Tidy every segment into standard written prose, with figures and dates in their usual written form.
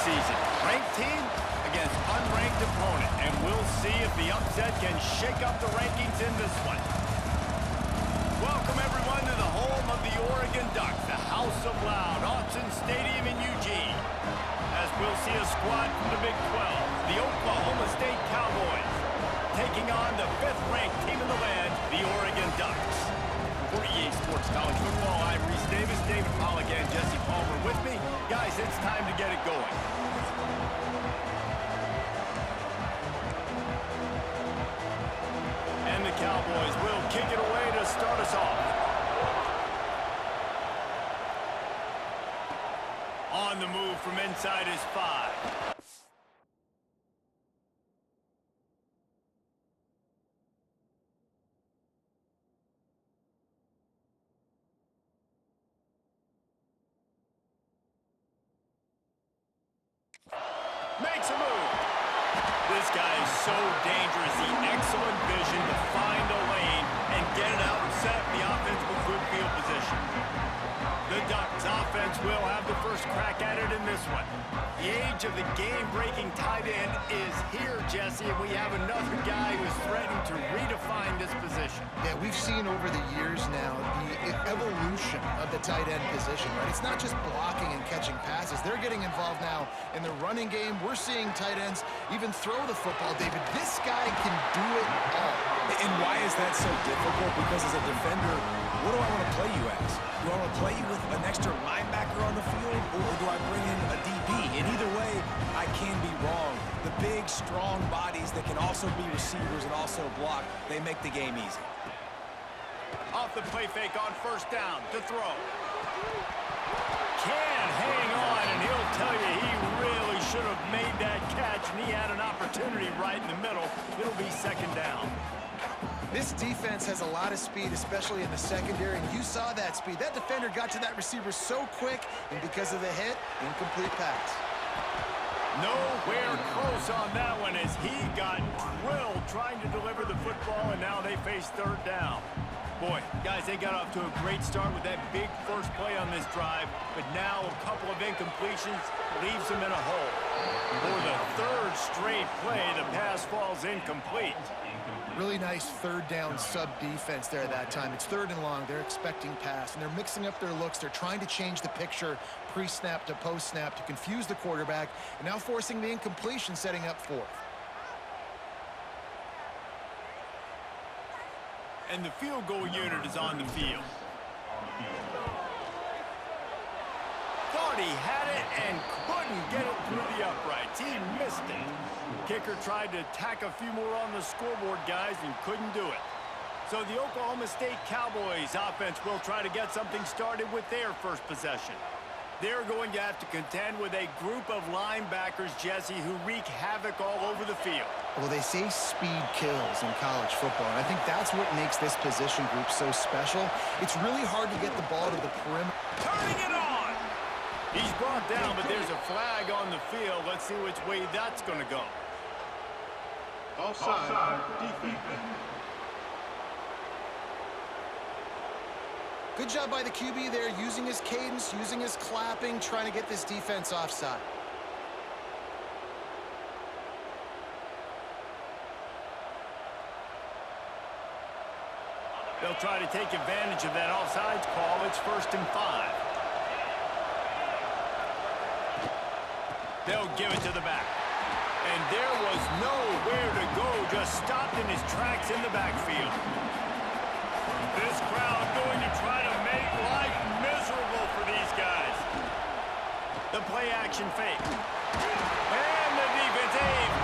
season. Ranked team against unranked opponent, and we'll see if the upset can shake up the rankings in this one. Welcome, everyone, to the home of the Oregon Ducks, the House of Loud, Autzen Stadium in Eugene. As we'll see a squad from the Big 12, the Oklahoma State Cowboys, taking on the 5th-ranked team in the land, the Oregon Ducks. For EA Sports College Football, I'm Reese Davis, David Pollack, and Jesse Palmer with me. Guys, it's time to get it going. And the Cowboys will kick it away to start us off. On the move from inside his 5. Makes a move. This guy is so dangerous. He excellent vision to find a lane and get it out and set the offense with good field position. The Ducks offense will have the first crack at it in this one. The age of the game-breaking tight end is here, Jesse, and we have another guy who's threatening to redefine this position. Yeah, we've seen over the years now the evolution of the tight end position, right? It's not just blocking and catching passes. They're getting involved now in the running game. We're seeing tight ends even throw the football, David. This guy can do it all. And why is that so difficult? Because as a defender, what do I want to play you as? Do I want to play you with an extra linebacker on the field, or do I bring in a DB? And either way, I can be wrong. The big, strong bodies that can also be receivers and also block, they make the game easy. Off the play fake on first down to throw. Can hang on, and he'll tell you he really should have made that catch, and he had an opportunity right in the middle. It'll be second down. This defense has a lot of speed, especially in the secondary, and you saw that speed. That defender got to that receiver so quick, and because of the hit, incomplete pass. Nowhere close on that one as he got drilled trying to deliver the football, and now they face third down. Boy, guys, they got off to a great start with that big first play on this drive, but now a couple of incompletions leaves them in a hole. For the third straight play, the pass falls incomplete. Really nice third down sub-defense there at that time. It's third and long. They're expecting pass, and they're mixing up their looks. They're trying to change the picture pre-snap to post-snap to confuse the quarterback, and now forcing the incompletion, setting up fourth. And the field goal unit is on the field. Thought he had it and couldn't get it through the uprights. He missed it. Kicker tried to tack a few more on the scoreboard, guys, and couldn't do it. So the Oklahoma State Cowboys offense will try to get something started with their first possession. They're going to have to contend with a group of linebackers, Jesse, who wreak havoc all over the field. Well, they say speed kills in college football, and I think that's what makes this position group so special. It's really hard to get the ball to the perimeter. Turning it on! He's brought down, but there's a flag on the field. Let's see which way that's going to go. Offside, defense. Good job by the QB there, using his cadence, using his clapping, trying to get this defense offside. They'll try to take advantage of that offsides call. It's 1st and 5. They'll give it to the back. And there was nowhere to go, just stopped in his tracks in the backfield. This crowd going to try to make life miserable for these guys. The play action fake. And the defense,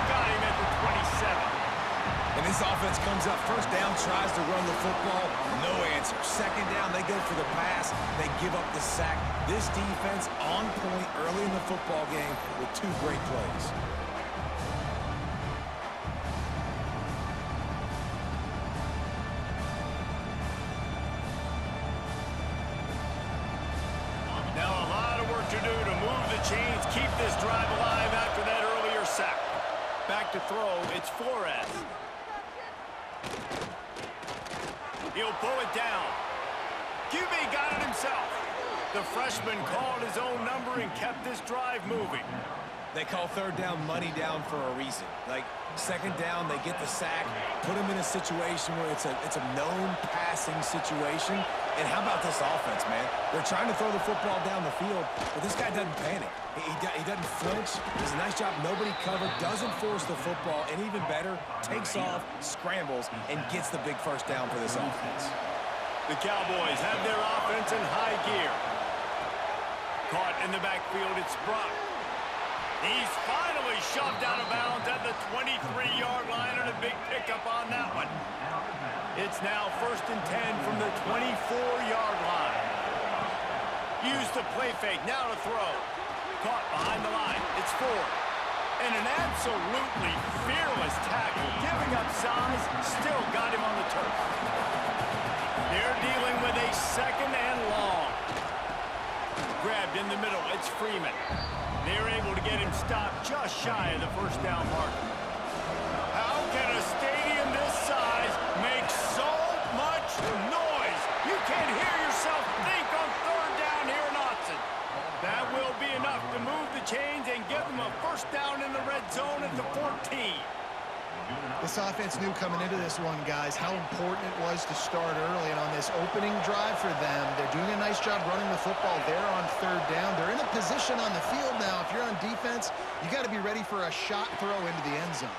got him at the 27. And this offense comes up first down, tries to run the football, no answer. Second down, they go for the pass, they give up the sack. This defense on point early in the football game with 2 great plays. Now a lot of work to do to move the chains, keep this drive alive after that earlier sack. Back to throw, it's Flores. He'll pull it down. QB got it himself. The freshman called his own number and kept this drive moving. They call third down money down for a reason. Like, second down, they get the sack, put them in a situation where it's a known passing situation. And how about this offense, man? They're trying to throw the football down the field, but this guy doesn't panic. He doesn't flinch. Does a nice job. Nobody covered. Doesn't force the football. And even better, takes off, scrambles, and gets the big first down for this offense. The Cowboys have their offense in high gear. Caught in the backfield, it's Brock. He's finally shoved out of bounds at the 23-yard line, and a big pickup on that one. It's now 1st and 10 from the 24-yard line. Use the play fake, now to throw. Caught behind the line, it's Ford. And an absolutely fearless tackle, giving up size, still got him on the turf. They're dealing with a 2nd and long. Grabbed in the middle, it's Freeman. They're able to get him stopped just shy of the first down mark. How can a stadium this size make so much noise? You can't hear yourself think on 3rd down here in Autzen. That will be enough to move the chains and give them a first down in the red zone at the 14. This offense knew coming into this one, guys, how important it was to start early. And on this opening drive for them, they're doing a nice job running the football there on 3rd down. They're in a position on the field now. If you're on defense, you got to be ready for a shot throw into the end zone.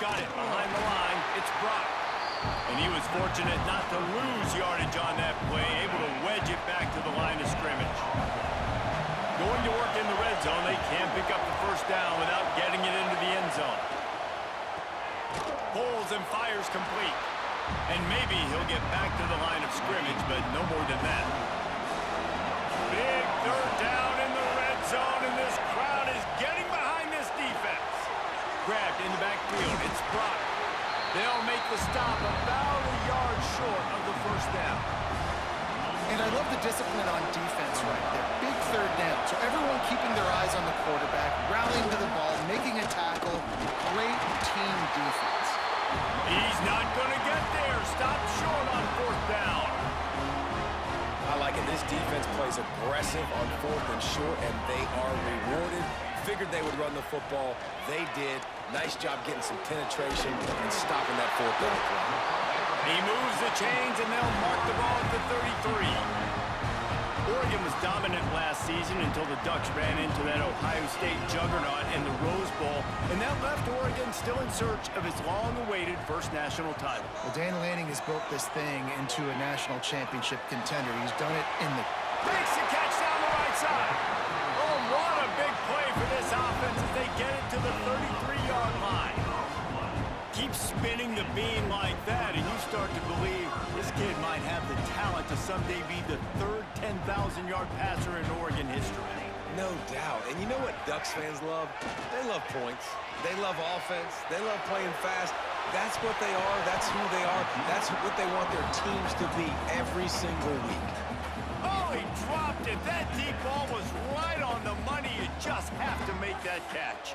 Got it behind the line. It's Brock. And he was fortunate not to lose yardage on that play, able to wedge it back to the line of scrimmage. Going to work in the red zone, they can't pick up the first down without getting it into the end zone. Pulls and fires complete. And maybe he'll get back to the line of scrimmage, but no more than that. Big 3rd down in the red zone, and this crowd is getting behind this defense. Grabbed in the backfield, it's Brock. They'll make the stop about a yard short of the first down. And I love the discipline on defense right there. Big 3rd down. So everyone keeping their eyes on the quarterback, rallying to the ball, making a tackle. Great team defense. He's not going to get there. Stop short on 4th down. I like it. This defense plays aggressive on 4th and short, and they are rewarded. Figured they would run the football. They did. Nice job getting some penetration and stopping that 4th down play. He moves the chains, and they'll mark the ball at the 33. Oregon was dominant last season until the Ducks ran into that Ohio State juggernaut in the Rose Bowl, and that left Oregon still in search of its long-awaited first national title. Well, Dan Lanning has built this thing into a national championship contender. He's done it in the... Makes the catch down the right side. Oh, what a big play for this offense as they get it to the 33-yard line. Keep spinning the beam like that, and you start to believe this kid might have the talent to someday be the 3rd 10,000-yard passer in Oregon history. No doubt. And you know what Ducks fans love? They love points. They love offense. They love playing fast. That's what they are. That's who they are. That's what they want their teams to be every single week. Oh, he dropped it. That deep ball was right on the money. You just have to make that catch.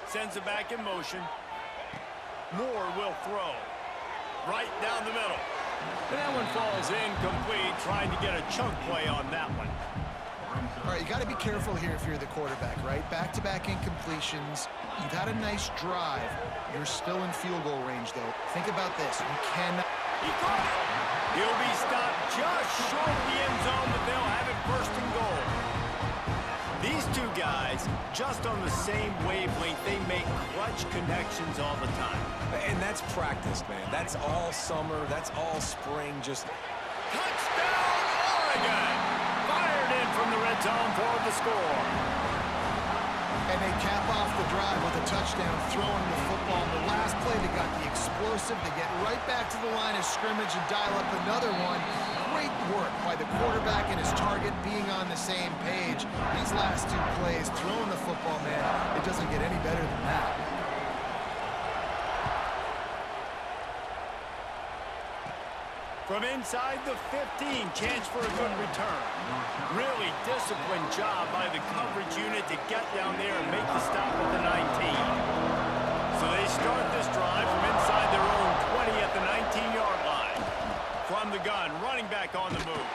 Sends it back in motion. Moore will throw. Right down the middle. And that one falls incomplete, trying to get a chunk play on that one. All right, you got to be careful here if you're the quarterback, right? Back-to-back incompletions. You've had a nice drive. You're still in field goal range, though. Think about this. You cannot... He caught it. He'll be stopped just short of the end zone, but they'll have it 1st and goal. These two guys, just on the same wavelength, they make clutch connections all the time. And that's practice, man. That's all summer. That's all spring. Just touchdown, Oregon! Fired in from the red zone for the score. And they cap off the drive with a touchdown, throwing the football. In the last play, they got the explosive to get right back to the line of scrimmage and dial up another one. Great work by the quarterback and his target being on the same page. These last 2 plays, throwing the football, man, it doesn't get any better than that. From inside the 15, chance for a good return. Really disciplined job by the coverage unit to get down there and make the stop at the 19. So they start this drive from inside their own 20 at the 19-yard line. From the gun, running back on the move.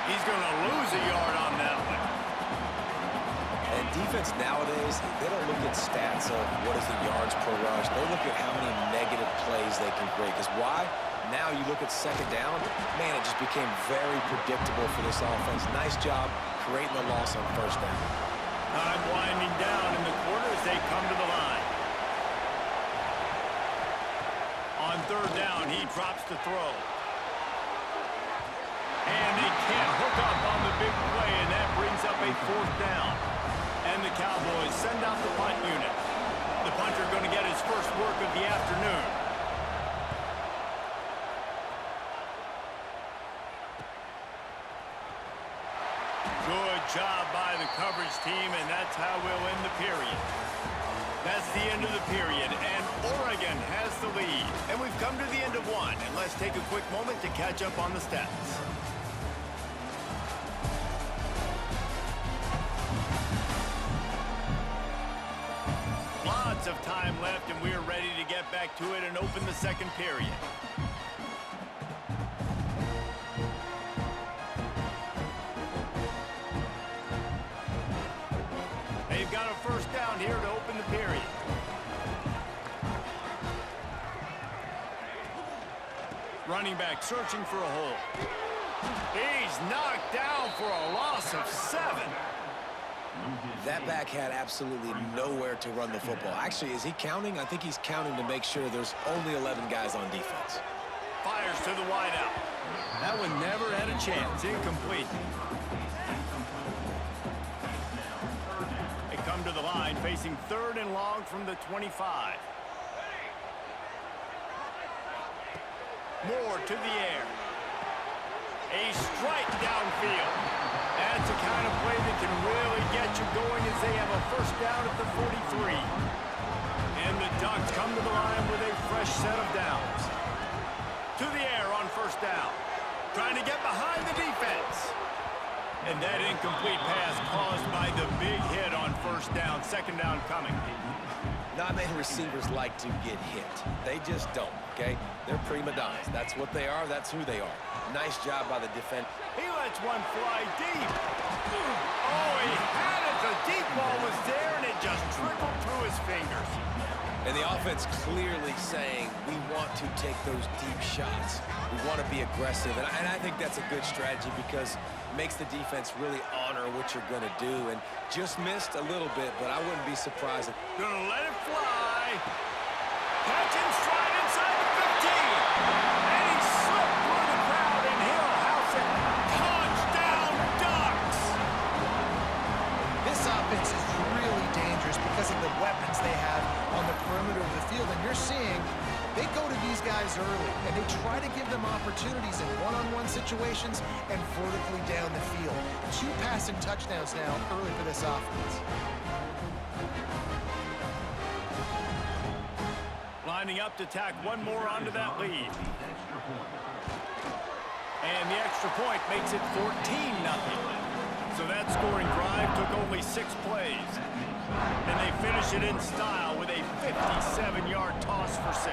He's going to lose a yard on that one. And And defense nowadays, they don't look at stats of what is the yards per rush. They look at how many negative plays they can create. Because why? Now you look at second down, man, it just became very predictable for this offense. Nice job creating the loss on first down. Time winding down in the quarter as they come to the line. On third down, he drops to throw. And they can't hook up on the big play, and that brings up a fourth down. And the Cowboys send out the punt unit. The punter going to get his first work of the afternoon. Good job by the coverage team, and that's how we'll end the period. That's the end of the period, and Oregon has the lead. And we've come to the end of one, and let's take a quick moment to catch up on the stats. Lots of time left, and we're ready to get back to it and open the second period. They've got a first down here to open the period. Running back searching for a hole. He's knocked down for a loss of 7. That back had absolutely nowhere to run the football. Actually, is he counting? I think he's counting to make sure there's only 11 guys on defense. Fires to the wideout. That one never had a chance. Incomplete. They come to the line facing third and long from the 25. Moore to the air. A strike downfield. That's the kind of play that can really get you going as they have a first down at the 43. And the Ducks come to the line with a fresh set of downs. To the air on first down. Trying to get behind the defense. And that incomplete pass caused by the big hit on first down. Second down coming. Not many receivers like to get hit. They just don't, okay? They're prima donnas. That's what they are. That's who they are. Nice job by the defense. He lets one fly deep. Oh, he had it. The deep ball was there, and it just trickled through his fingers. And the offense clearly saying, we want to take those deep shots. We want to be aggressive. And I think that's a good strategy because it makes the defense really honor what you're going to do. And just missed a little bit, but I wouldn't be surprised. Gonna let it fly. Catch and stride inside the 15. And he slipped through the crowd, and he'll house it. Touchdown, Ducks! This offense is really dangerous because of the weapons they have on the perimeter of the field. And you're seeing they go to these guys early, and they try to give them opportunities in one-on-one situations and vertically down the field. 2 passing touchdowns now early for this offense. Lining up to tack one more onto that lead. And the extra point makes it 14-0. So that scoring drive took only 6 plays. And they finish it in style with a 57-yard toss for 6.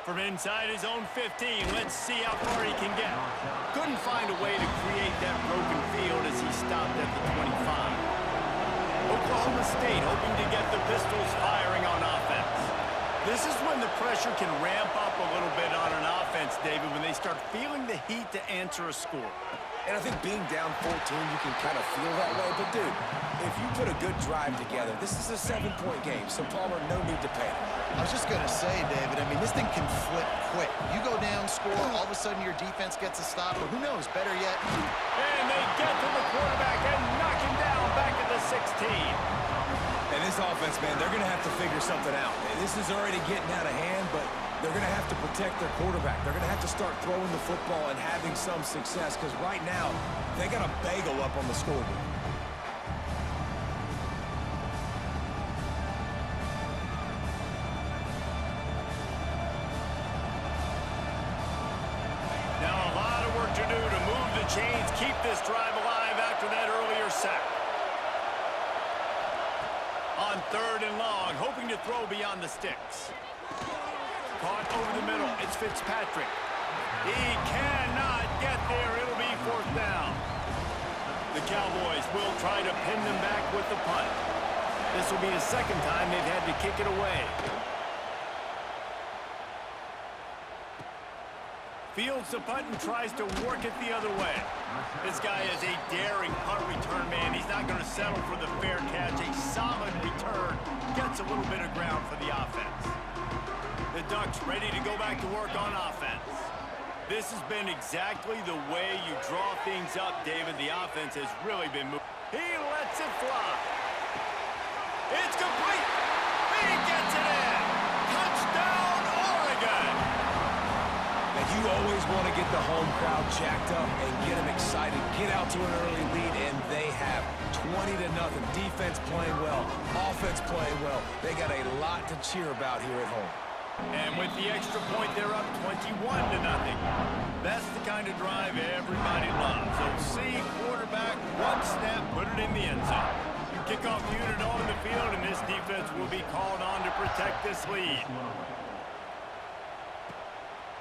From inside his own 15, let's see how far he can get. Couldn't find a way to create that broken field as he stopped at the 25. Oklahoma State hoping to get the Pistols firing on offense. This is when the pressure can ramp up a little bit on an offense, David, when they start feeling the heat to answer a score. And I think being down 14, you can kind of feel that way. But, dude, if you put a good drive together, this is a 7-point game, so Palmer, no need to panic. I was just going to say, David, I mean, this thing can flip quick. You go down, score, all of a sudden your defense gets a stop, or who knows, better yet. And they get to the quarterback and knock him down back at the 16. And this offense, man, they're going to have to figure something out. This is already getting out of hand, but they're going to have to protect their quarterback. They're going to have to start throwing the football and having some success because right now they got a bagel up on the scoreboard. Now a lot of work to do to move the chains, keep this drive alive after that earlier sack. On third and long, hoping to throw beyond the sticks. Caught over the middle. It's Fitzpatrick. He cannot get there. It'll be fourth down. The Cowboys will try to pin them back with the punt. This will be the second time they've had to kick it away. Fields the punt and tries to work it the other way. This guy is a daring punt return man. He's not going to settle for the fair catch. A solid return gets a little bit of ground for the offense. The Ducks ready to go back to work on offense. This has been exactly the way you draw things up, David. The offense has really been moving. He lets it fly. It's complete. He gets it in. Touchdown, Oregon. Now, you always want to get the home crowd jacked up and get them excited. Get out to an early lead, and they have 20-0. Defense playing well. Offense playing well. They got a lot to cheer about here at home. And with the extra point, they're up 21-0. That's the kind of drive everybody loves. So see, quarterback, one snap, put it in the end zone. Kickoff unit on the field, and this defense will be called on to protect this lead.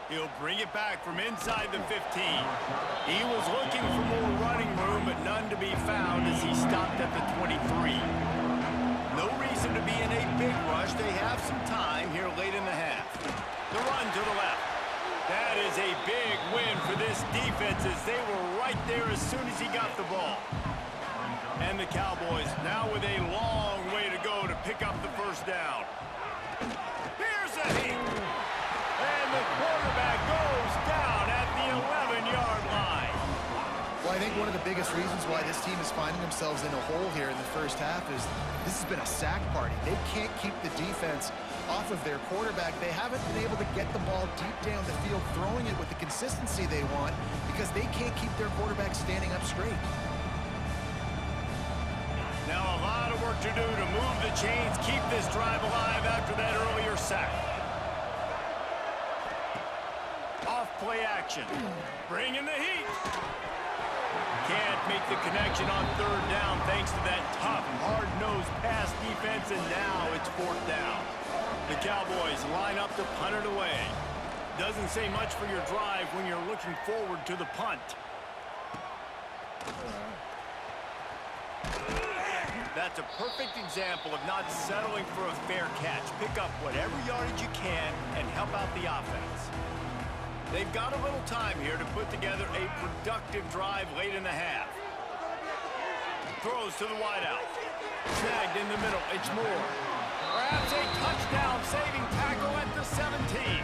He'll bring it back from inside the 15. He was looking for more running room, but none to be found as he stopped at the 23. No reason to be in a big rush. They have some time here late in the half. The run to the left. That is a big win for this defense as they were right there as soon as he got the ball. And the Cowboys now with a long way to go to pick up the first down. Here's a heat. And the quarterback goes down at the 11-yard line. Well, I think one of the biggest reasons why this team is finding themselves in a hole here in the first half is this has been a sack party. They can't keep the defense off of their quarterback. They haven't been able to get the ball deep down the field, throwing it with the consistency they want because they can't keep their quarterback standing up straight. Now a lot of work to do to move the chains, keep this drive alive after that earlier sack. Off play action. Bring in the heat. Can't make the connection on third down thanks to that tough, hard-nosed pass defense, and now it's fourth down. The Cowboys line up to punt it away. Doesn't say much for your drive when you're looking forward to the punt. That's a perfect example of not settling for a fair catch. Pick up whatever yardage you can and help out the offense. They've got a little time here to put together a productive drive late in the half. Throws to the wideout. Snagged in the middle. It's Moore. Perhaps a touchdown-saving tackle at the 17.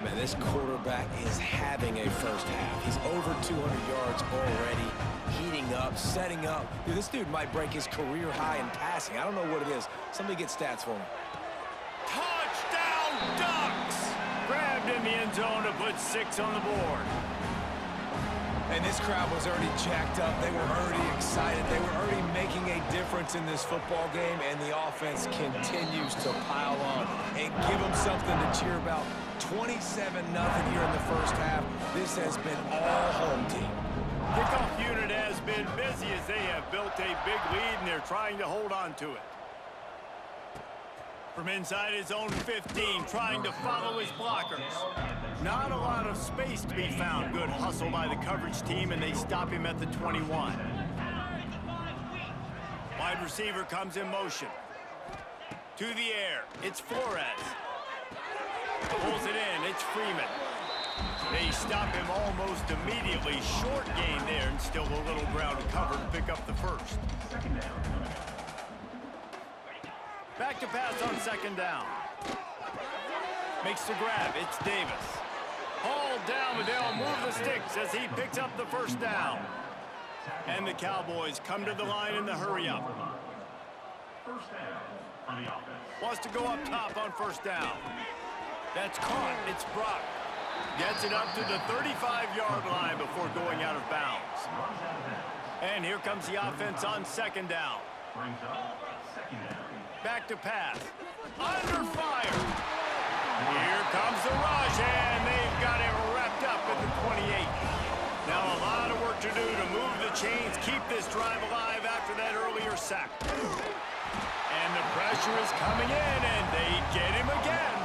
Man, this quarterback is having a first half. He's over 200 yards already, heating up, setting up. Dude, this dude might break his career high in passing. I don't know what it is. Somebody get stats for him. Touchdown, Ducks! Grabbed in the end zone to put 6 on the board. And this crowd was already jacked up. They were already excited. They were already making a difference in this football game, and the offense continues to pile on and give them something to cheer about. 27-0 here in the first half. This has been all home team. Kickoff unit has been busy as they have built a big lead, and they're trying to hold on to it. From inside his own 15, trying to follow his blockers. Not a lot of space to be found. Good hustle by the coverage team, and they stop him at the 21. Wide receiver comes in motion. To the air, it's Flores. Pulls it in, it's Freeman. They stop him almost immediately. Short gain there, and still a little ground covered to pick up the first. Back to pass on second down. Makes the grab, it's Davis. Hauled down, but they'll move the sticks as he picks up the first down. And the Cowboys come to the line in the hurry-up. Wants to go up top on first down. That's caught, it's Brock. Gets it up to the 35-yard line before going out of bounds. And here comes the offense on second down. Back to pass. Under fire. Here comes the rush, and they've got it wrapped up at the 28. Now a lot of work to do to move the chains, keep this drive alive after that earlier sack. And the pressure is coming in, and they get him again.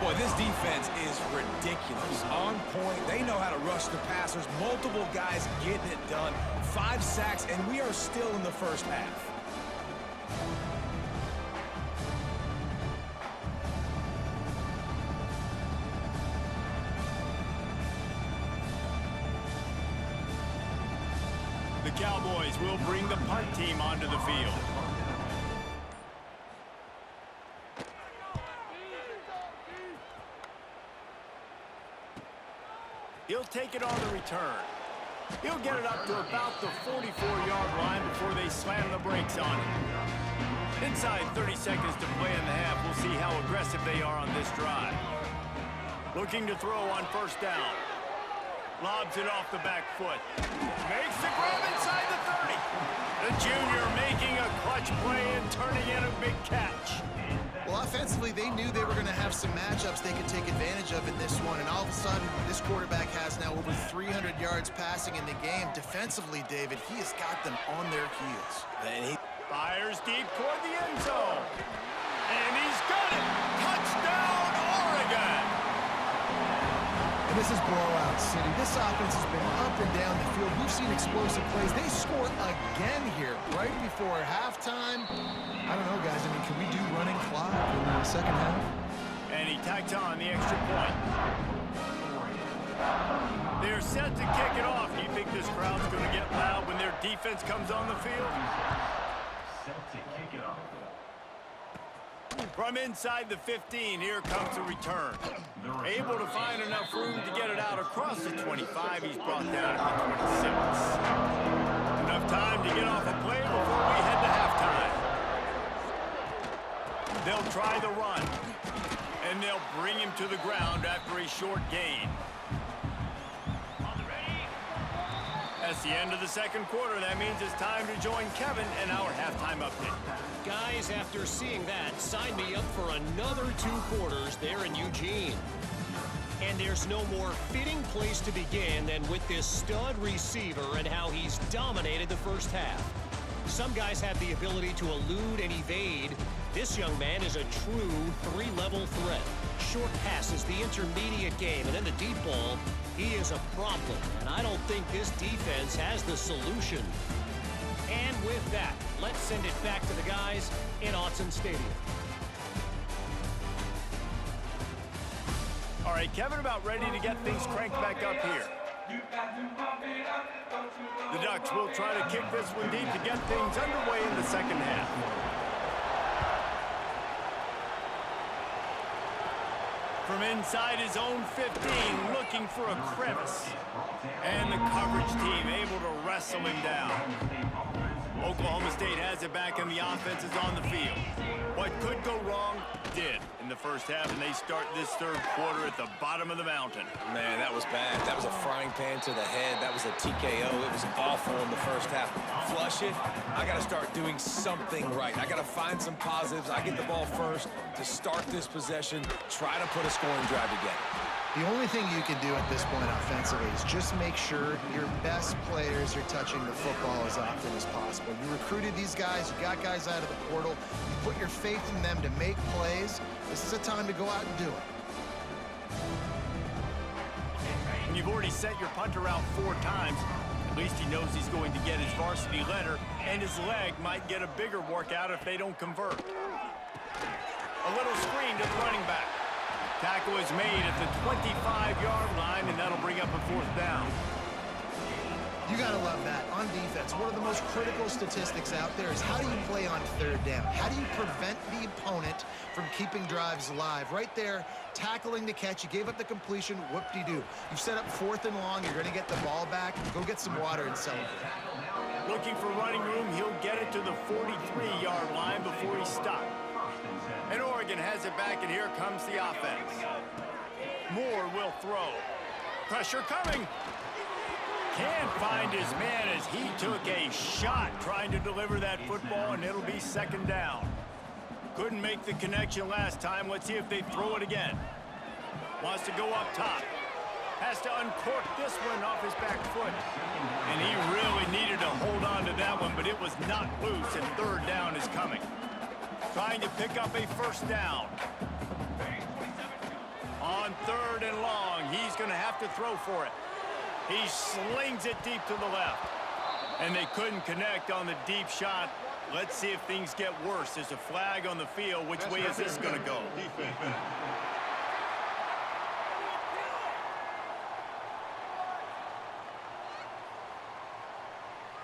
Boy, this defense is ridiculous. On point, they know how to rush the passers. Multiple guys getting it done. 5 sacks, and we are still in the first half. The Cowboys will bring the punt team onto the field. He'll take it on the return. He'll get it up to about the 44-yard line before they slam the brakes on it. Inside 30 seconds to play in the half, we'll see how aggressive they are on this drive. Looking to throw on first down. Lobs it off the back foot. Makes the grab inside the 30. The junior making a clutch play and turning in a big catch. Well, offensively, they knew they were going to have some matchups they could take advantage of in this one, and all of a sudden, this quarterback has now over 300 yards passing in the game. Defensively, David, he has got them on their heels. And he fires deep toward the end zone. And he's got it! Touchdown, Oregon! And this is blowout city. This offense has been up and down the field. We've seen explosive plays. They score again here right before halftime. I don't know, guys. I mean, can we do running clock in the second half? And he tacks on the extra point. They're set to kick it off. Do you think this crowd's going to get loud when their defense comes on the field? Set to kick it off. From inside the 15, here comes the return. Able to find enough room to get it out across the 25. He's brought down at the 26. Enough time to get off a play before we head to halftime. They'll try the run, and they'll bring him to the ground after a short gain. That's the end of the second quarter. That means it's time to join Kevin in our halftime update. Guys, after seeing that, sign me up for another 2 quarters there in Eugene. And there's no more fitting place to begin than with this stud receiver and how he's dominated the first half. Some guys have the ability to elude and evade. This young man is a true 3-level threat. Short passes, the intermediate game, and then the deep ball. He is a problem, and I don't think this defense has the solution. And with that, let's send it back to the guys in Autzen Stadium. All right, Kevin, about ready to get things cranked back up here. The Ducks will try to kick this one deep to get things underway in the second half. From inside his own 15, looking for a crevice. And the coverage team able to wrestle him down. Oklahoma State has it back, and the offense is on the field. What could go wrong did in the first half, and they start this third quarter at the bottom of the mountain. Man, that was bad. That was a frying pan to the head. That was a TKO. It was awful in the first half. Flush it. I got to start doing something right. I got to find some positives. I get the ball first to start this possession, try to put a scoring drive together. The only thing you can do at this point offensively is just make sure your best players are touching the football as often as possible. You recruited these guys, you got guys out of the portal, you put your faith in them to make plays. This is a time to go out and do it. And you've already sent your punter out 4 times. At least he knows he's going to get his varsity letter, and his leg might get a bigger workout if they don't convert. A little screen to the running back. Tackle is made at the 25-yard line, and that'll bring up a 4th down. You got to love that. On defense, one of the most critical statistics out there is how do you play on 3rd down? How do you prevent the opponent from keeping drives alive? Right there, tackling the catch. You gave up the completion. Whoop-de-doo. You've set up 4th and long. You're going to get the ball back. Go get some water and celebrate. Looking for running room. He'll get it to the 43-yard line before he stopped. And Oregon has it back, and here comes the offense. Moore will throw. Pressure coming. Can't find his man as he took a shot trying to deliver that football, and it'll be 2nd down. Couldn't make the connection last time. Let's see if they throw it again. Wants to go up top. Has to uncork this one off his back foot. And he really needed to hold on to that one, but it was not loose, and 3rd down is coming. Trying to pick up a 1st down. have to throw for it. He slings it deep to the left. And they couldn't connect on the deep shot. Let's see if things get worse. There's a flag on the field. Which way is this going to go?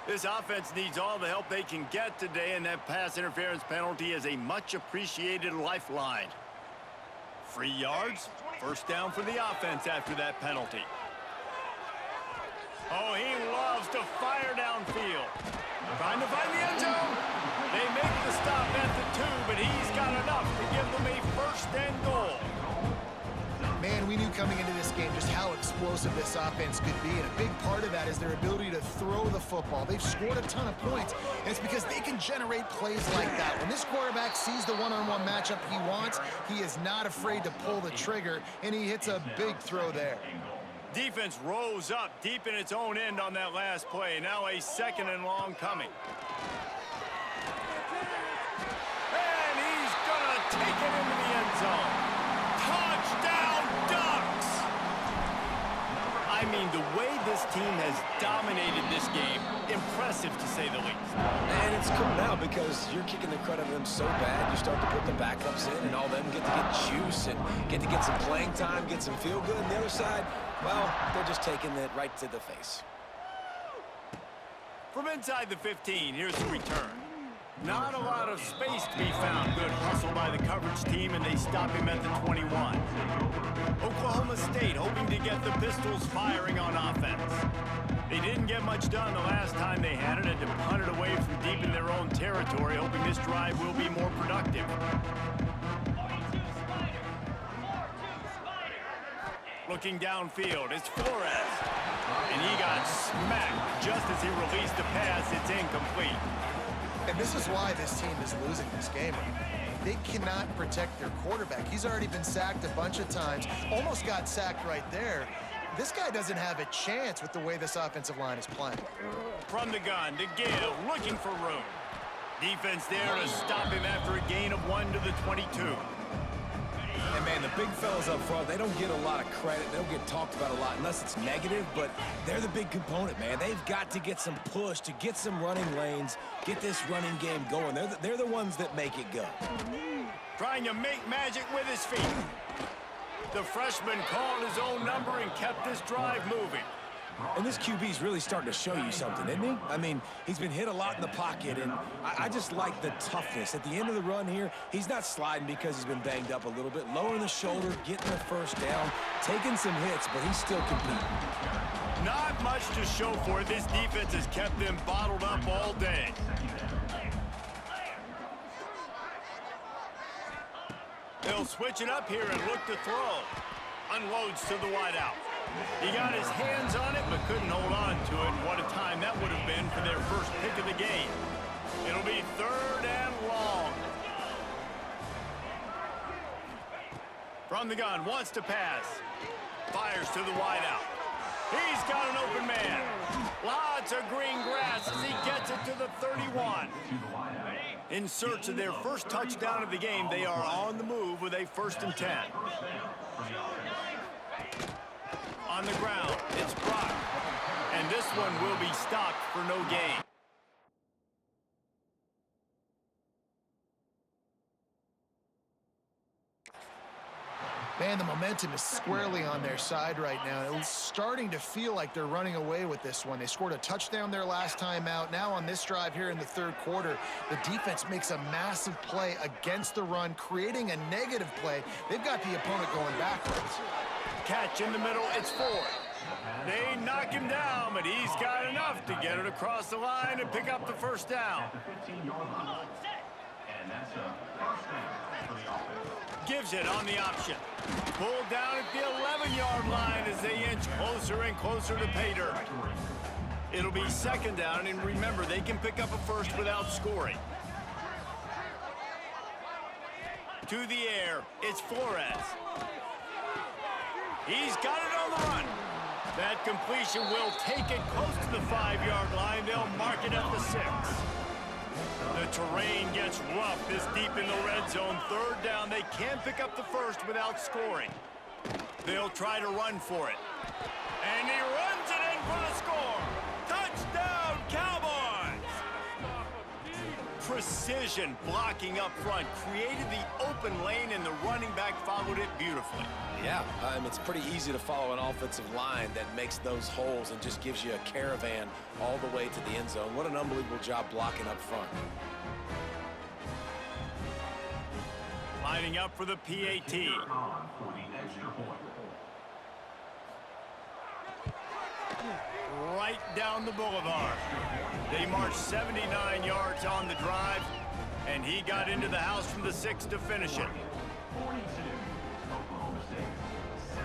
This offense needs all the help they can get today, and that pass interference penalty is a much-appreciated lifeline. 3 yards, first down for the offense after that penalty. Oh, he loves to fire downfield. Trying to find the end zone. They make the stop at the 2, but he's got enough to give them a first and goal. Man, we knew coming into this game just how explosive this offense could be, and a big part of that is their ability to throw the football. They've scored a ton of points, and it's because they can generate plays like that. When this quarterback sees the one-on-one matchup he wants, he is not afraid to pull the trigger, and he hits a big throw there. Defense rose up deep in its own end on that last play. Now a second and long coming. And he's gonna take it into the end zone. Touchdown Ducks! I mean, the way this team has dominated this game, impressive to say the least. And it's cool now because you're kicking the credit of them so bad, you start to put the backups in and all them get to get juice and get to get some playing time, get some feel good. And the other side, well, they're just taking it right to the face. From inside the 15, here's the return. Not a lot of space to be found. Good hustle by the coverage team, and they stop him at the 21. Oklahoma State hoping to get the Pistols firing on offense. They didn't get much done the last time they had it, and to punt it away from deep in their own territory, hoping this drive will be more productive. Looking downfield, it's Flores. And he got smacked just as he released the pass. It's incomplete. And this is why this team is losing this game. They cannot protect their quarterback. He's already been sacked a bunch of times, almost got sacked right there. This guy doesn't have a chance with the way this offensive line is playing. From the gun to give, looking for room. Defense there to stop him after a gain of 1 to the 22. And, man, the big fellas up front, they don't get a lot of credit. They don't get talked about a lot unless it's negative, but they're the big component, man. They've got to get some push, to get some running lanes, get this running game going. They're the ones that make it go. Trying to make magic with his feet. The freshman called his own number and kept this drive moving. And this QB's really starting to show you something, isn't he? I mean, he's been hit a lot in the pocket, and I just like the toughness. At the end of the run here, he's not sliding because he's been banged up a little bit. Lowering the shoulder, getting the first down, taking some hits, but he's still competing. Not much to show for it. This defense has kept them bottled up all day. They'll switch it up here and look to throw. Unloads to the wideout. He got his hands on it, but couldn't hold on to it. And what a time that would have been for their first pick of the game. It'll be 3rd and long. From the gun, wants to pass. Fires to the wideout. He's got an open man. Lots of green grass as he gets it to the 31. In search of their first touchdown of the game, they are on the move with a 1st and 10. On the ground, it's Brock. And this one will be stopped for no gain. Man, the momentum is squarely on their side right now. It's starting to feel like they're running away with this one. They scored a touchdown their last time out. Now on this drive here in the 3rd quarter, the defense makes a massive play against the run, creating a negative play. They've got the opponent going backwards. Catch in the middle, it's Ford. They knock him down, but he's got enough to get it across the line and pick up the first down. Gives it on the option. Pulled down at the 11-yard line as they inch closer and closer to pay dirt. It'll be 2nd down, and remember, they can pick up a first without scoring. To the air, it's Flores. He's got it on the run. That completion will take it close to the 5-yard line. They'll mark it at the 6. The terrain gets rough this deep in the red zone. 3rd down. They can't pick up the first without scoring. They'll try to run for it. And he runs it in for the score. Touchdown, Cowboys! Precision blocking up front created the open lane, and the running back followed it beautifully. Yeah, it's pretty easy to follow an offensive line that makes those holes and just gives you a caravan all the way to the end zone. What an unbelievable job blocking up front. Lining up for the PAT. On for the extra point. Right down the boulevard. They marched 79 yards on the drive, and he got into the house from the 6 to finish it. 42. Oklahoma State 7.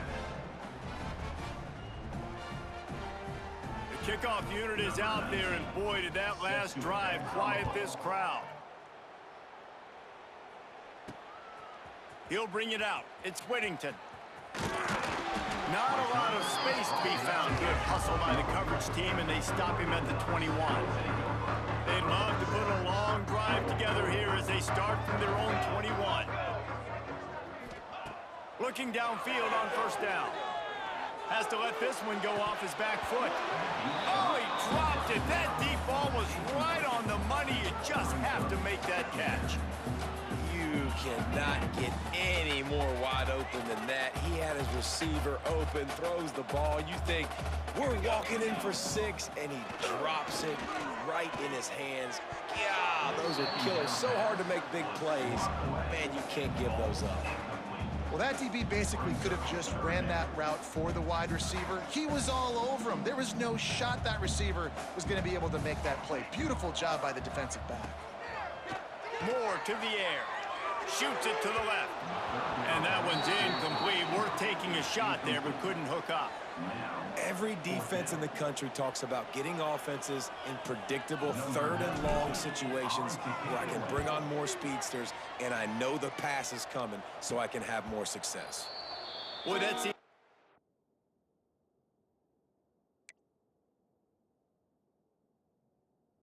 The kickoff unit is out there, and boy, did that last drive quiet this crowd. He'll bring it out. It's Whittington. Not a lot of space to be found. Good hustle by the coverage team, and they stop him at the 21. They'd love to put a long drive together here as they start from their own 21. Looking downfield on first down. Has to let this one go off his back foot. Oh, he dropped it. That deep ball was right on the money. You just have to make that catch. You cannot get any more wide open than that. He had his receiver open, throws the ball. You think, we're walking in for 6, and he drops it right in his hands. Yeah, those are killers. So hard to make big plays. Man, you can't give those up. Well, that DB basically could have just ran that route for the wide receiver. He was all over him. There was no shot that receiver was going to be able to make that play. Beautiful job by the defensive back. Moore to the air. Shoots it to the left. And that one's incomplete. Worth taking a shot there, but couldn't hook up. Every defense in the country talks about getting offenses in predictable 3rd and long situations where I can bring on more speedsters and I know the pass is coming so I can have more success. Boy, that's